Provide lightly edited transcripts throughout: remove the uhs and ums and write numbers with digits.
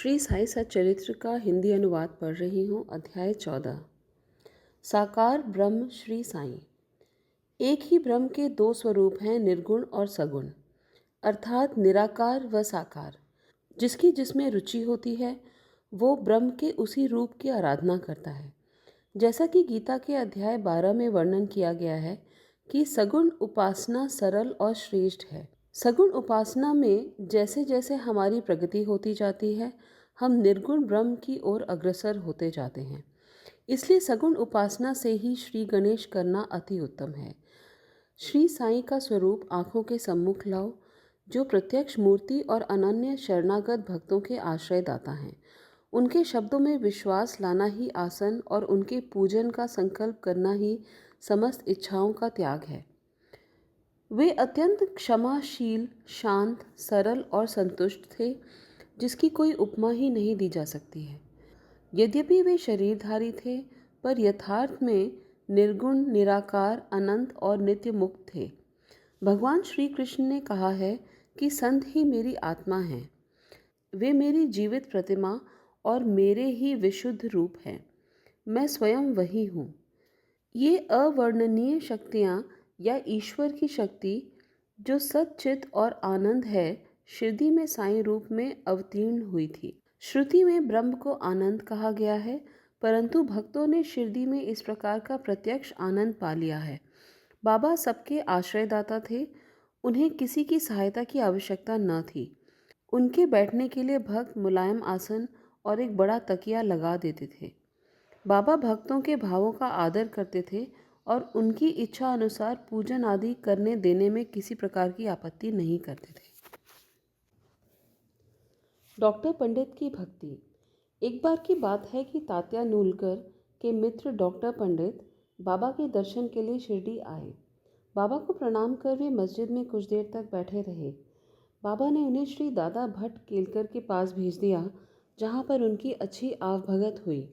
श्री साई सच्चरित्र का हिंदी अनुवाद पढ़ रही हूँ। अध्याय 14। साकार ब्रह्म श्री साई। एक ही ब्रह्म के दो स्वरूप हैं, निर्गुण और सगुण, अर्थात निराकार व साकार। जिसकी जिसमें रुचि होती है वो ब्रह्म के उसी रूप की आराधना करता है। जैसा कि गीता के अध्याय 12 में वर्णन किया गया है कि सगुण उपासना सरल और श्रेष्ठ है। सगुण उपासना में जैसे जैसे हमारी प्रगति होती जाती है, हम निर्गुण ब्रह्म की ओर अग्रसर होते जाते हैं। इसलिए सगुण उपासना से ही श्री गणेश करना अति उत्तम है। श्री साईं का स्वरूप आँखों के सम्मुख लाओ, जो प्रत्यक्ष मूर्ति और अनन्य शरणागत भक्तों के आश्रयदाता हैं। उनके शब्दों में विश्वास लाना ही आसन और उनके पूजन का संकल्प करना ही समस्त इच्छाओं का त्याग है। वे अत्यंत क्षमाशील, शांत, सरल और संतुष्ट थे, जिसकी कोई उपमा ही नहीं दी जा सकती है। यद्यपि वे शरीरधारी थे, पर यथार्थ में निर्गुण, निराकार, अनंत और नित्य मुक्त थे। भगवान श्री कृष्ण ने कहा है कि संत ही मेरी आत्मा हैं। वे मेरी जीवित प्रतिमा और मेरे ही विशुद्ध रूप हैं। मैं स्वयं वही हूँ। ये अवर्णनीय शक्तियाँ या ईश्वर की शक्ति जो सच्चित और आनंद है, शिरडी में साईं रूप में अवतीर्ण हुई थी। श्रुति में ब्रह्म को आनंद कहा गया है, परंतु भक्तों ने शिरडी में इस प्रकार का प्रत्यक्ष आनंद पा लिया है। बाबा सबके आश्रयदाता थे, उन्हें किसी की सहायता की आवश्यकता न थी। उनके बैठने के लिए भक्त मुलायम आसन और एक बड़ा तकिया लगा देते थे। बाबा भक्तों के भावों का आदर करते थे और उनकी इच्छा अनुसार पूजन आदि करने देने में किसी प्रकार की आपत्ति नहीं करते थे। डॉक्टर पंडित की भक्ति। एक बार की बात है कि तात्या नूलकर के मित्र डॉक्टर पंडित बाबा के दर्शन के लिए शिरडी आए। बाबा को प्रणाम कर वे मस्जिद में कुछ देर तक बैठे रहे। बाबा ने उन्हें श्री दादा भट्ट केलकर के पास भेज दिया, जहाँ पर उनकी अच्छी आवभगत हुई।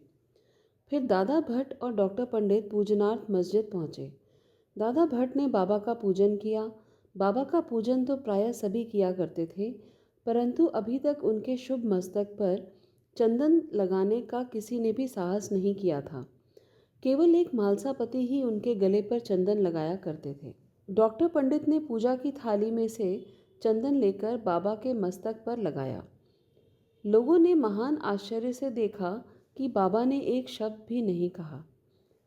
फिर दादा भट्ट और डॉक्टर पंडित पूजनार्थ मस्जिद पहुँचे। दादा भट्ट ने बाबा का पूजन किया। बाबा का पूजन तो प्रायः सभी किया करते थे, परंतु अभी तक उनके शुभ मस्तक पर चंदन लगाने का किसी ने भी साहस नहीं किया था। केवल एक मालसापति ही उनके गले पर चंदन लगाया करते थे। डॉक्टर पंडित ने पूजा की थाली में से चंदन लेकर बाबा के मस्तक पर लगाया। लोगों ने महान आश्चर्य से देखा कि बाबा ने एक शब्द भी नहीं कहा।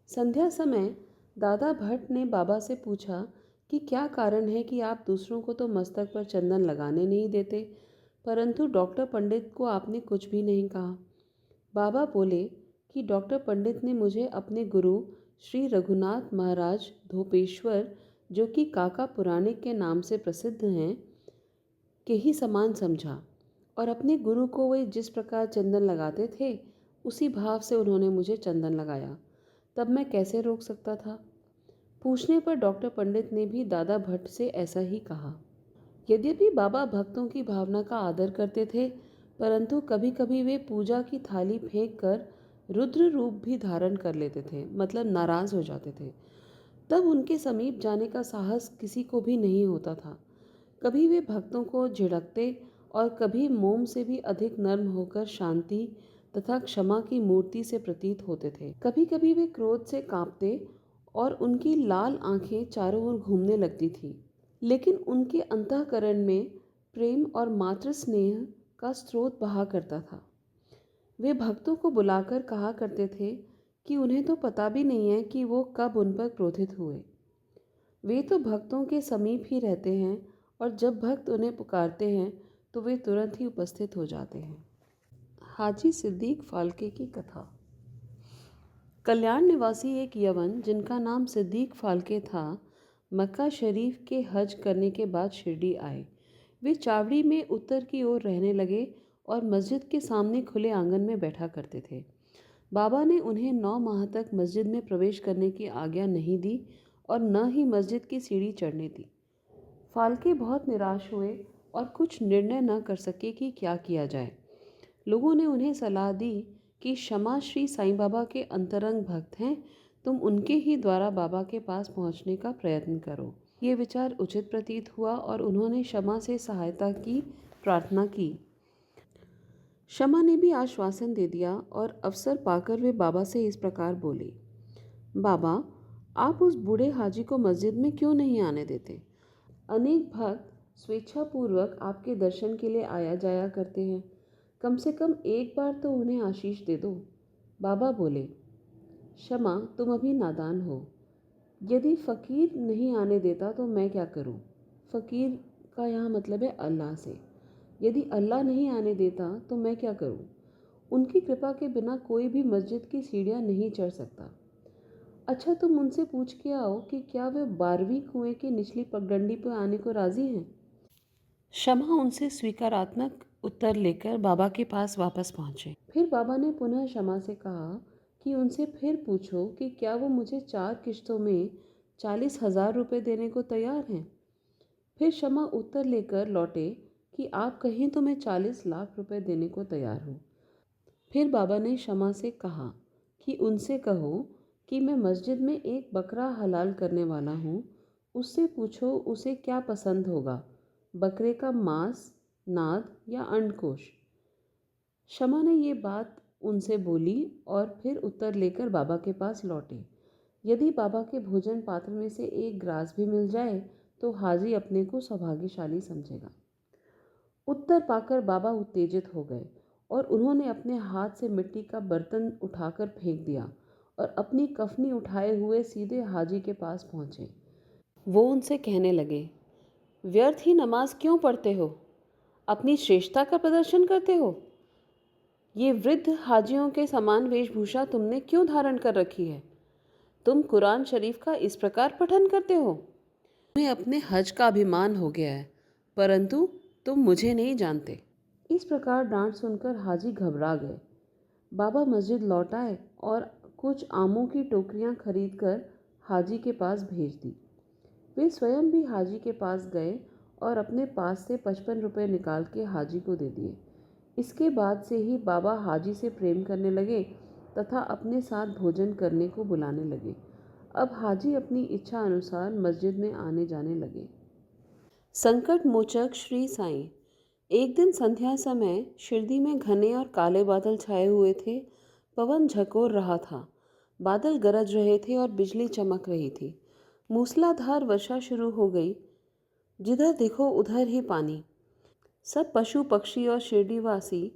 संध्या समय दादा भट्ट ने बाबा से पूछा कि क्या कारण है कि आप दूसरों को तो मस्तक पर चंदन लगाने नहीं देते, परंतु डॉक्टर पंडित को आपने कुछ भी नहीं कहा। बाबा बोले कि डॉक्टर पंडित ने मुझे अपने गुरु श्री रघुनाथ महाराज धोपेश्वर, जो कि काका पुराणिक के नाम से प्रसिद्ध हैं, के ही समान समझा और अपने गुरु को वे जिस प्रकार चंदन लगाते थे उसी भाव से उन्होंने मुझे चंदन लगाया। तब मैं कैसे रोक सकता था? पूछने पर डॉक्टर पंडित ने भी दादा भट्ट से ऐसा ही कहा। यद्यपि बाबा भक्तों की भावना का आदर करते थे, परंतु कभी कभी वे पूजा की थाली फेंक कर रुद्र रूप भी धारण कर लेते थे, मतलब नाराज हो जाते थे। तब उनके समीप जाने का साहस किसी को भी नहीं होता था। कभी वे भक्तों को झिड़कते और कभी मोम से भी अधिक नर्म होकर शांति तथा क्षमा की मूर्ति से प्रतीत होते थे। कभी कभी वे क्रोध से कांपते और उनकी लाल आंखें चारों ओर घूमने लगती थी, लेकिन उनके अंतःकरण में प्रेम और मातृ स्नेह का स्रोत बहा करता था। वे भक्तों को बुलाकर कहा करते थे कि उन्हें तो पता भी नहीं है कि वो कब उन पर क्रोधित हुए। वे तो भक्तों के समीप ही रहते हैं और जब भक्त उन्हें पुकारते हैं तो वे तुरंत ही उपस्थित हो जाते हैं। हाजी सिद्दीक फाल्के की कथा। कल्याण निवासी एक यवन जिनका नाम सिद्दीक फाल्के था, मक्का शरीफ के हज करने के बाद शिरडी आए। वे चावड़ी में उत्तर की ओर रहने लगे और मस्जिद के सामने खुले आंगन में बैठा करते थे। बाबा ने उन्हें 9 माह तक मस्जिद में प्रवेश करने की आज्ञा नहीं दी और न ही मस्जिद की सीढ़ी चढ़ने दी। फाल्के बहुत निराश हुए और कुछ निर्णय न कर सके कि क्या किया जाए। लोगों ने उन्हें सलाह दी कि शमा श्री साईं बाबा के अंतरंग भक्त हैं, तुम उनके ही द्वारा बाबा के पास पहुंचने का प्रयत्न करो। ये विचार उचित प्रतीत हुआ और उन्होंने शमा से सहायता की प्रार्थना की। शमा ने भी आश्वासन दे दिया और अवसर पाकर वे बाबा से इस प्रकार बोली, बाबा, आप उस बूढ़े हाजी को मस्जिद में क्यों नहीं आने देते? अनेक भक्त स्वेच्छापूर्वक आपके दर्शन के लिए आया जाया करते हैं। कम से कम एक बार तो उन्हें आशीष दे दो। बाबा बोले, शमा, तुम अभी नादान हो। यदि फ़कीर नहीं आने देता तो मैं क्या करूं? फ़कीर का यहाँ मतलब है अल्लाह से। यदि अल्लाह नहीं आने देता तो मैं क्या करूं? उनकी कृपा के बिना कोई भी मस्जिद की सीढ़ियाँ नहीं चढ़ सकता। अच्छा, तुम उनसे पूछ के आओ कि क्या वे 12वीं कुएं की निचली पगडंडी पर आने को राज़ी हैं। शमा उनसे स्वीकारात्मक उत्तर लेकर बाबा के पास वापस पहुंचे। फिर बाबा ने पुनः शमा से कहा कि उनसे फिर पूछो कि क्या वो मुझे 4 किश्तों में 40,000 रुपये देने को तैयार हैं। फिर शमा उत्तर लेकर लौटे कि आप कहें तो मैं 40 लाख रुपए देने को तैयार हूँ। फिर बाबा ने शमा से कहा कि उनसे कहो कि मैं मस्जिद में एक बकरा हलाल करने वाला हूँ। उससे पूछो उसे क्या पसंद होगा, बकरे का मांस, नाद या अंडकोश। शमा ने ये बात उनसे बोली और फिर उत्तर लेकर बाबा के पास लौटे। यदि बाबा के भोजन पात्र में से एक ग्रास भी मिल जाए तो हाजी अपने को सौभाग्यशाली समझेगा। उत्तर पाकर बाबा उत्तेजित हो गए और उन्होंने अपने हाथ से मिट्टी का बर्तन उठाकर फेंक दिया और अपनी कफनी उठाए हुए सीधे हाजी के पास पहुंचे। वो उनसे कहने लगे, व्यर्थ ही नमाज क्यों पढ़ते हो? अपनी श्रेष्ठता का प्रदर्शन करते हो? ये वृद्ध हाजियों के समान वेशभूषा तुमने क्यों धारण कर रखी है? तुम कुरान शरीफ का इस प्रकार पठन करते हो? तुम्हें अपने हज का अभिमान हो गया है, परंतु तुम मुझे नहीं जानते। इस प्रकार डांट सुनकर हाजी घबरा गए। बाबा मस्जिद लौट आए और कुछ आमों की टोकरियां खरीदकर हाजी के पास भेज दी। वे स्वयं भी हाजी के पास गए और अपने पास से 55 रुपये निकाल के हाजी को दे दिए। इसके बाद से ही बाबा हाजी से प्रेम करने लगे तथा अपने साथ भोजन करने को बुलाने लगे। अब हाजी अपनी इच्छा अनुसार मस्जिद में आने जाने लगे। संकट मोचक श्री साईं। एक दिन संध्या समय शिरडी में घने और काले बादल छाए हुए थे। पवन झकोर रहा था, बादल गरज रहे थे और बिजली चमक रही थी। मूसलाधार वर्षा शुरू हो गई। जिधर देखो उधर ही पानी। सब पशु पक्षी और शिरडीवासी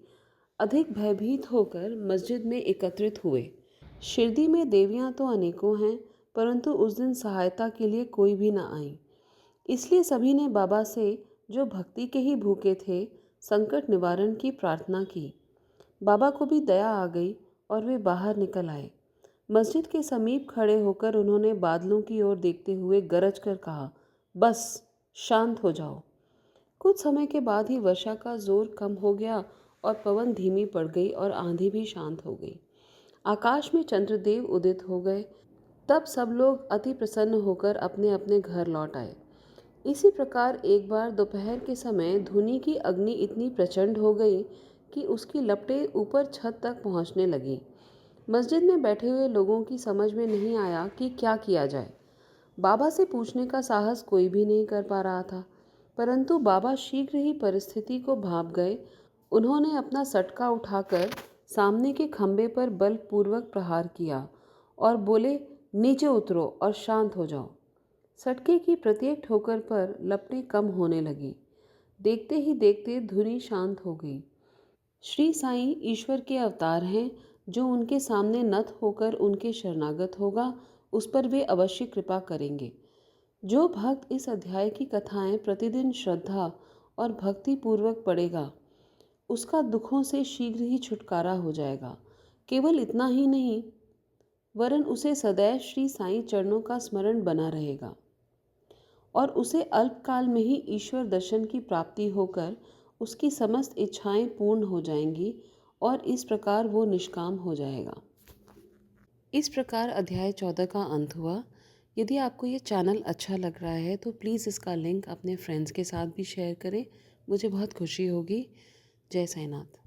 अधिक भयभीत होकर मस्जिद में एकत्रित हुए। शिरडी में देवियां तो अनेकों हैं, परंतु उस दिन सहायता के लिए कोई भी न आई। इसलिए सभी ने बाबा से, जो भक्ति के ही भूखे थे, संकट निवारण की प्रार्थना की। बाबा को भी दया आ गई और वे बाहर निकल आए। मस्जिद के समीप खड़े होकर उन्होंने बादलों की ओर देखते हुए गरज कर कहा, बस शांत हो जाओ। कुछ समय के बाद ही वर्षा का जोर कम हो गया और पवन धीमी पड़ गई और आंधी भी शांत हो गई। आकाश में चंद्रदेव उदित हो गए। तब सब लोग अति प्रसन्न होकर अपने अपने घर लौट आए। इसी प्रकार एक बार दोपहर के समय धुनी की अग्नि इतनी प्रचंड हो गई कि उसकी लपटें ऊपर छत तक पहुंचने लगी। मस्जिद में बैठे हुए लोगों की समझ में नहीं आया कि क्या किया जाए। बाबा से पूछने का साहस कोई भी नहीं कर पा रहा था, परंतु बाबा शीघ्र ही परिस्थिति को भांप गए। उन्होंने अपना सटका उठाकर सामने के खंभे पर बलपूर्वक प्रहार किया और बोले, नीचे उतरो और शांत हो जाओ। सटके की प्रत्येक ठोकर पर लपटें कम होने लगी। देखते ही देखते धुनी शांत हो गई। श्री साईं ईश्वर के अवतार हैं। जो उनके सामने नत होकर उनके शरणागत होगा, उस पर वे अवश्य कृपा करेंगे। जो भक्त इस अध्याय की कथाएं प्रतिदिन श्रद्धा और भक्ति पूर्वक पढ़ेगा, उसका दुखों से शीघ्र ही छुटकारा हो जाएगा। केवल इतना ही नहीं, वरन उसे सदैव श्री साईं चरणों का स्मरण बना रहेगा और उसे अल्पकाल में ही ईश्वर दर्शन की प्राप्ति होकर उसकी समस्त इच्छाएं पूर्ण हो जाएंगी और इस प्रकार वो निष्काम हो जाएगा। इस प्रकार अध्याय 14 का अंत हुआ। यदि आपको ये चैनल अच्छा लग रहा है तो प्लीज़ इसका लिंक अपने फ्रेंड्स के साथ भी शेयर करें। मुझे बहुत खुशी होगी। जय साईनाथ।